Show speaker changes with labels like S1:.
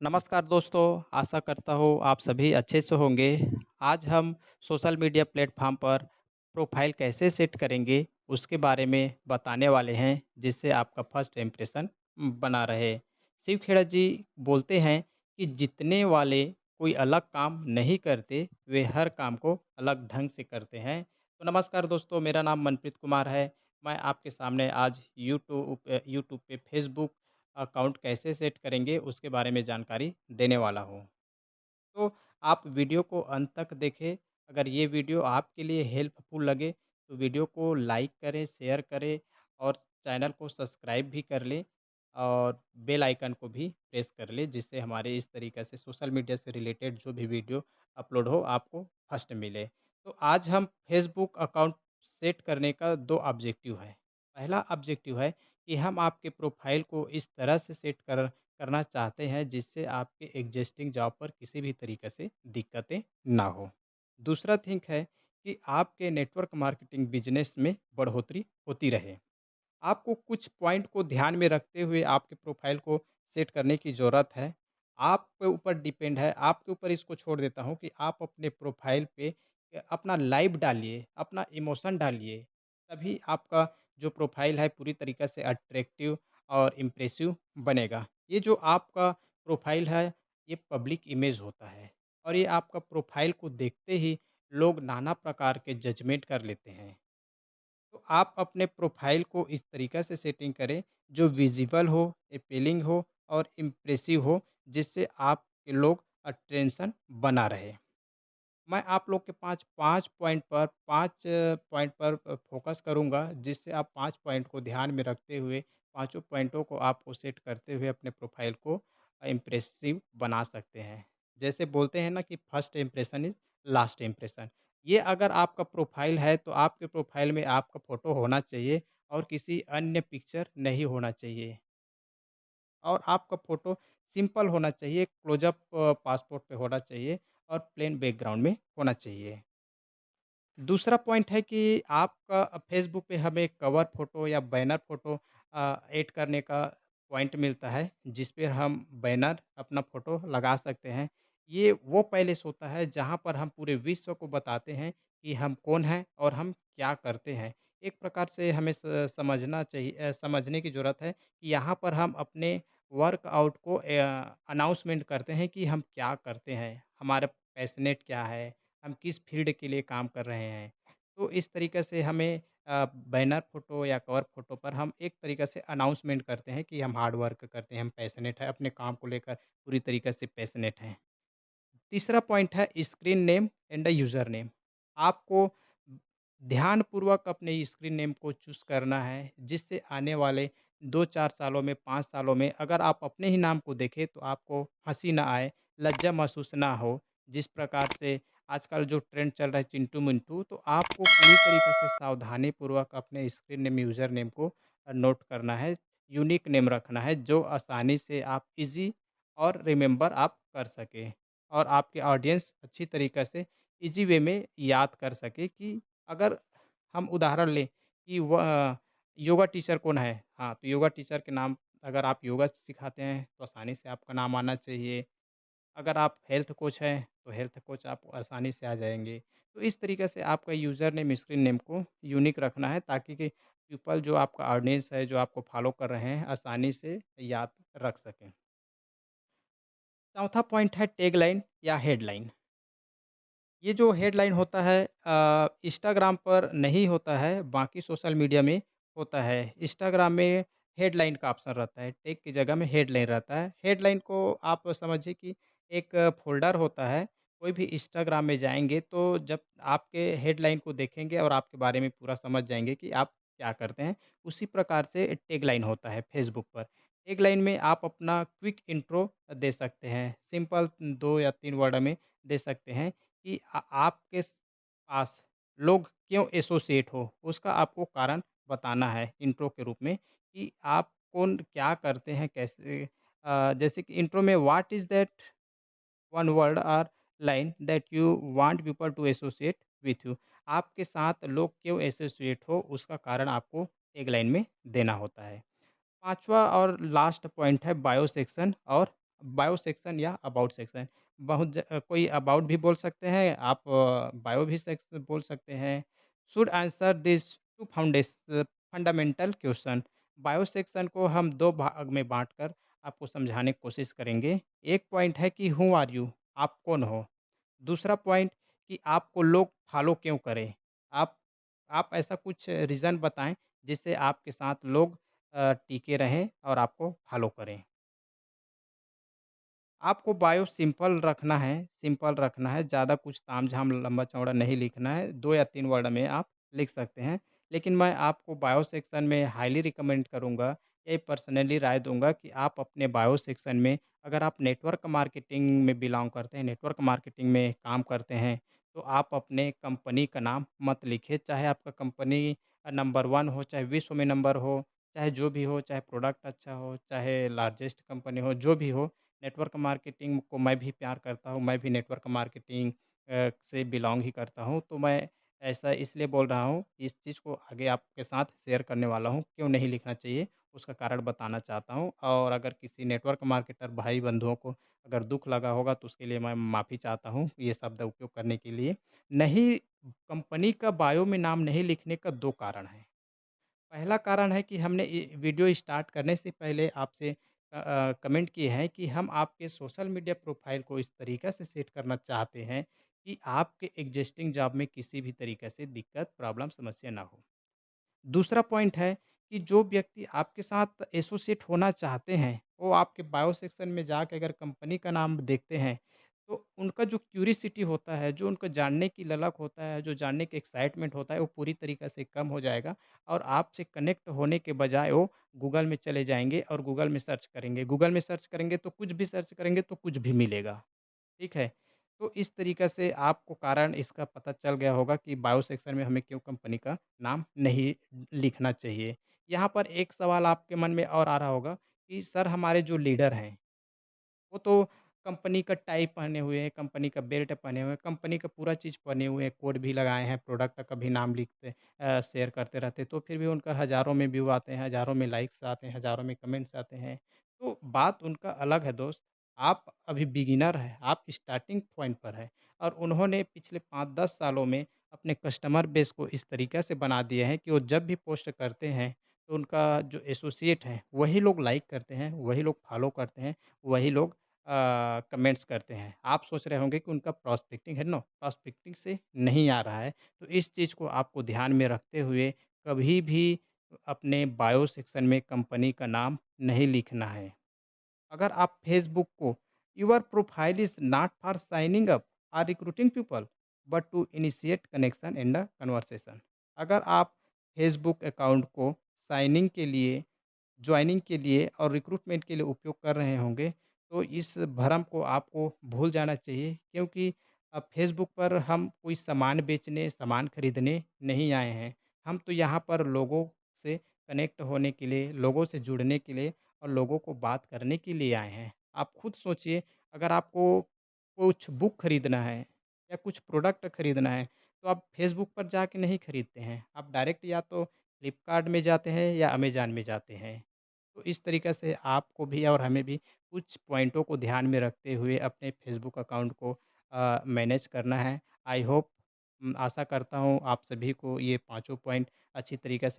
S1: नमस्कार दोस्तों, आशा करता हूँ आप सभी अच्छे से होंगे। आज हम सोशल मीडिया प्लेटफ़ॉर्म पर प्रोफ़ाइल कैसे सेट करेंगे, उसके बारे में बताने वाले हैं, जिससे आपका फर्स्ट इंप्रेशन बना रहे। शिव खेड़ा जी बोलते हैं कि जीतने वाले कोई अलग काम नहीं करते, वे हर काम को अलग ढंग से करते हैं। तो नमस्कार दोस्तों, मेरा नाम मनप्रीत कुमार है। मैं आपके सामने आज यूट्यूब पे, फ़ेसबुक अकाउंट कैसे सेट करेंगे उसके बारे में जानकारी देने वाला हूँ। तो आप वीडियो को अंत तक देखें। अगर ये वीडियो आपके लिए हेल्पफुल लगे तो वीडियो को लाइक करें, शेयर करें और चैनल को सब्सक्राइब भी कर लें और बेल आइकन को भी प्रेस कर लें, जिससे हमारे इस तरीक़े से सोशल मीडिया से रिलेटेड जो भी वीडियो अपलोड हो आपको फर्स्ट मिले। तो आज हम फेसबुक अकाउंट सेट करने का 2 ऑब्जेक्टिव है। पहला ऑब्जेक्टिव है कि हम आपके प्रोफ़ाइल को इस तरह से सेट करना चाहते हैं जिससे आपके एग्जिस्टिंग जॉब पर किसी भी तरीके से दिक्कतें ना हो। दूसरा थिंक है कि आपके नेटवर्क मार्केटिंग बिजनेस में बढ़ोतरी होती रहे। आपको कुछ पॉइंट को ध्यान में रखते हुए आपके प्रोफाइल को सेट करने की ज़रूरत है। आपके ऊपर डिपेंड है, आपके ऊपर इसको छोड़ देता हूँ कि आप अपने प्रोफाइल पे अपना लाइव डालिए, अपना इमोशन डालिए, तभी आपका जो प्रोफाइल है पूरी तरीक़े से अट्रैक्टिव और इम्प्रेसिव बनेगा। ये जो आपका प्रोफाइल है, ये पब्लिक इमेज होता है और ये आपका प्रोफाइल को देखते ही लोग नाना प्रकार के जजमेंट कर लेते हैं। तो आप अपने प्रोफाइल को इस तरीक़े से सेटिंग करें जो विज़िबल हो, अपीलिंग हो और इम्प्रेसिव हो, जिससे आपके लोग अटेंशन बना रहे। मैं आप लोग के 5 पॉइंट पर फ़ोकस करूँगा, जिससे आप 5 पॉइंट को ध्यान में रखते हुए, पाँचों पॉइंटों को आपको सेट करते हुए अपने प्रोफ़ाइल को इम्प्रेसिव बना सकते हैं। जैसे बोलते हैं ना कि first impression is last impression. ये अगर आपका प्रोफ़ाइल है, तो आपके प्रोफ़ाइल में आपका फ़ोटो होना चाहिए और किसी अन्य पिक्चर नहीं होना चाहिए। और आपका फ़ोटो सिंपल होना चाहिए, क्लोज़अप पासपोर्ट पे होना चाहिए और प्लेन बैकग्राउंड में होना चाहिए। दूसरा पॉइंट है कि आपका फ़ेसबुक पे हमें कवर फ़ोटो या बैनर फ़ोटो ऐड करने का पॉइंट मिलता है, जिस पे हम बैनर अपना फ़ोटो लगा सकते हैं। ये वो पैलेस होता है जहाँ पर हम पूरे विश्व को बताते हैं कि हम कौन हैं और हम क्या करते हैं। एक प्रकार से हमें समझना चाहिए, समझने की ज़रूरत है कि यहाँ पर हम अपने वर्कआउट को अनाउंसमेंट करते हैं कि हम क्या करते हैं, हमारा पैशनेट क्या है, हम किस फ़ील्ड के लिए काम कर रहे हैं। तो इस तरीके से हमें बैनर फ़ोटो या कवर फ़ोटो पर हम एक तरीके से अनाउंसमेंट करते हैं कि हम हार्ड वर्क करते हैं, हम पैशनेट हैं, अपने काम को लेकर पूरी तरीके से पैशनेट हैं। तीसरा पॉइंट है screen name and the user name. आपको ध्यानपूर्वक अपने स्क्रीन नेम को चूज़ करना है, जिससे आने वाले 2-4 सालों में, 5 सालों में अगर आप अपने ही नाम को देखें तो आपको हँसी ना आए, लज्जा महसूस ना हो। जिस प्रकार से आजकल जो ट्रेंड चल रहा है चिंटू-मिंटू, तो आपको पूरी तरीके से सावधानीपूर्वक अपने स्क्रीन नेम, यूज़र नेम को नोट करना है, यूनिक नेम रखना है, जो आसानी से आप ईज़ी और रिमेंबर आप कर सकें और आपके ऑडियंस अच्छी तरीक़े से ईज़ी वे में याद कर सके कि अगर हम उदाहरण लें कि योगा टीचर कौन है? हाँ, तो योगा टीचर के नाम अगर आप योगा सिखाते हैं, तो आसानी से आपका नाम आना चाहिए। अगर आप हेल्थ कोच हैं, तो हेल्थ कोच आप आसानी से आ जाएँगे। तो इस तरीके से आपका यूज़र नेम, स्क्रीन नेम को यूनिक रखना है ताकि कि पीपल जो आपका ऑडियंस है, जो आपको फ़ॉलो कर रहे हैं, आसानी से याद रख सकें। चौथा पॉइंट है टैगलाइन या हेडलाइन। ये जो हेडलाइन होता है इंस्टाग्राम पर नहीं होता है, बाकी सोशल मीडिया में होता है। इंस्टाग्राम में हेडलाइन का ऑप्शन रहता है, टैग की जगह में हेडलाइन रहता है। हेडलाइन को आप समझिए कि एक फ़ोल्डर होता है, कोई भी इंस्टाग्राम में जाएँगे तो जब आपके हेडलाइन को देखेंगे और आपके बारे में पूरा समझ जाएँगे कि आप क्या करते हैं। उसी प्रकार से टैगलाइन होता है फेसबुक पर। टैगलाइन में आप अपना क्विक इंट्रो दे सकते हैं, सिंपल 2 या 3 वर्ड में दे सकते हैं। कि आपके पास लोग क्यों एसोसिएट हो, उसका आपको कारण बताना है इंट्रो के रूप में कि आप कौन क्या करते हैं, कैसे जैसे कि इंट्रो में what is that one word और line that you want people to associate with you. आपके साथ लोग क्यों एसोसिएट हो, उसका कारण आपको एक लाइन में देना होता है। 5वां और लास्ट पॉइंट है बायो सेक्शन और बायो सेक्शन या अबाउट सेक्शन। कोई अबाउट भी बोल सकते हैं, आप बायो भी सेक्स बोल सकते हैं। Should answer this too fundamental question. Bio section को हम 2 भाग में बाँटकर आपको समझाने की कोशिश करेंगे। एक पॉइंट है कि हू आर यू? आप कौन हो? दूसरा पॉइंट कि आपको लोग फॉलो क्यों करें? आप आप ऐसा कुछ रीज़न बताएँ जिससे आपके साथ लोग टिके रहें और आपको फॉलो करें। आपको बायो सिंपल रखना है, ज़्यादा कुछ तामझाम लंबा-चौड़ा नहीं लिखना है, 2 या 3 वर्ड में आप लिख सकते हैं। लेकिन मैं आपको बायो सेक्शन में हाइली रिकमेंड करूँगा, ये पर्सनली राय दूँगा कि आप अपने बायो सेक्शन में अगर आप नेटवर्क मार्केटिंग में बिलॉन्ग करते हैं, नेटवर्क मार्केटिंग में काम करते हैं, तो आप अपने कंपनी का नाम मत लिखिए, चाहे आपका कंपनी नंबर 1 हो, चाहे विश्व में नंबर हो, चाहे जो भी हो, चाहे प्रोडक्ट अच्छा हो, चाहे लार्जेस्ट कंपनी हो, जो भी हो। नेटवर्क मार्केटिंग को मैं भी प्यार करता हूँ, मैं भी नेटवर्क मार्केटिंग से बिलॉन्ग ही करता हूँ, तो मैं ऐसा इसलिए बोल रहा हूँ, इस चीज़ को आगे आपके साथ शेयर करने वाला हूँ, क्यों नहीं लिखना चाहिए, उसका कारण बताना चाहता हूँ और अगर किसी नेटवर्क मार्केटर भाई-बंधुओं को अगर दुःख लगा होगा, तो उसके लिए मैं माफ़ी चाहता हूँ, ये शब्द उपयोग करने के लिए। नहीं, कंपनी का बायो में नाम नहीं लिखने का 2 कारण हैं। पहला कारण है कि हमने वीडियो स्टार्ट करने से पहले आपसे कमेंट किए हैं कि हम आपके सोशल मीडिया प्रोफाइल को इस तरीक़े से सेट करना चाहते हैं कि आपके एग्ज़िस्टिंग जॉब में किसी भी तरीक़े से दिक्कत, प्रॉब्लम, समस्या ना हो। दूसरा पॉइंट है कि जो व्यक्ति आपके साथ एसोसिएट होना चाहते हैं, वो आपके बायो सेक्शन में जाके अगर कंपनी का नाम देखते हैं, तो उनका जो क्यूरियोसिटी होता है, जो उनको जानने की ललक होता है, जो जानने की एक्साइटमेंट होता है, वो पूरी तरीक़े से कम हो जाएगा और आपसे कनेक्ट होने के बजाय वो गूगल में चले जाएँगे और गूगल में सर्च करेंगे। गूगल में सर्च करेंगे तो कुछ भी सर्च करेंगे तो कुछ भी मिलेगा। ठीक है? तो इस तरीक़े से आपको कारण इसका पता चल गया होगा कि बायो सेक्शन में हमें क्यों कंपनी का नाम नहीं लिखना चाहिए। यहाँ पर एक सवाल आपके मन में और आ रहा होगा कि सर हमारे जो लीडर हैं, वो तो कंपनी का टाई पहने हुए हैं, कंपनी का बेल्ट पहने हुए हैं, कंपनी का पूरा चीज़ पहने हुए हैं, कोड भी लगाए हैं, प्रोडक्ट का भी नाम लिखते शेयर करते रहते हैं, तो फिर भी उनका हज़ारों में व्यू आते हैं, हज़ारों में लाइक्स आते हैं, हज़ारों में कमेंट्स आते हैं। तो बात उनका अलग है दोस्त, आप अभी बिगिनर हैं, आप स्टार्टिंग पॉइंट पर हैं और उन्होंने पिछले 5-10 सालों में अपने कस्टमर बेस को इस तरीके से बना दिया है कि वो जब भी पोस्ट करते हैं, तो उनका जो एसोसिएट हैं, वही लोग लाइक करते हैं, वही लोग फॉलो करते हैं, वही लोग कमेंट्स करते हैं। आप सोच रहे होंगे कि उनका प्रोस्पेक्टिंग है, नो प्रोस्पेक्टिंग से नहीं आ रहा है। तो इस चीज़ को आपको ध्यान में रखते हुए कभी भी अपने बायो सेक्शन में कंपनी का नाम नहीं लिखना है। अगर आप फेसबुक को your profile is not for signing up और recruiting people but to initiate connection in the conversation. अगर आप फेसबुक अकाउंट को साइनिंग के लिए, जॉइनिंग के लिए और रिक्रूटमेंट के लिए उपयोग कर रहे होंगे, तो इस भरम को आपको भूल जाना चाहिए क्योंकि फेसबुक पर हम कोई सामान बेचने, सामान खरीदने नहीं आए हैं। हम तो यहाँ पर लोगों से कनेक्ट होने के लिए, लोगों से जुड़ने के लिए और लोगों को बात करने के लिए आए हैं। आप खुद सोचिए, अगर आपको कुछ बुक खरीदना है या कुछ प्रोडक्ट खरीदना है, तो आप फेसबुक पर जाके नहीं खरीदते हैं। आप डायरेक्ट या तो फ्लिपकार्ट में जाते हैं या अमेज़न में जाते हैं। तो इस तरीक़े से आपको भी और हमें भी कुछ पॉइंटों को ध्यान में रखते हुए अपने फेसबुक अकाउंट को मैनेज करना है। आई होप आशा करता हूँ आप सभी को ये पाँचों पॉइंट अच्छी तरीक़े से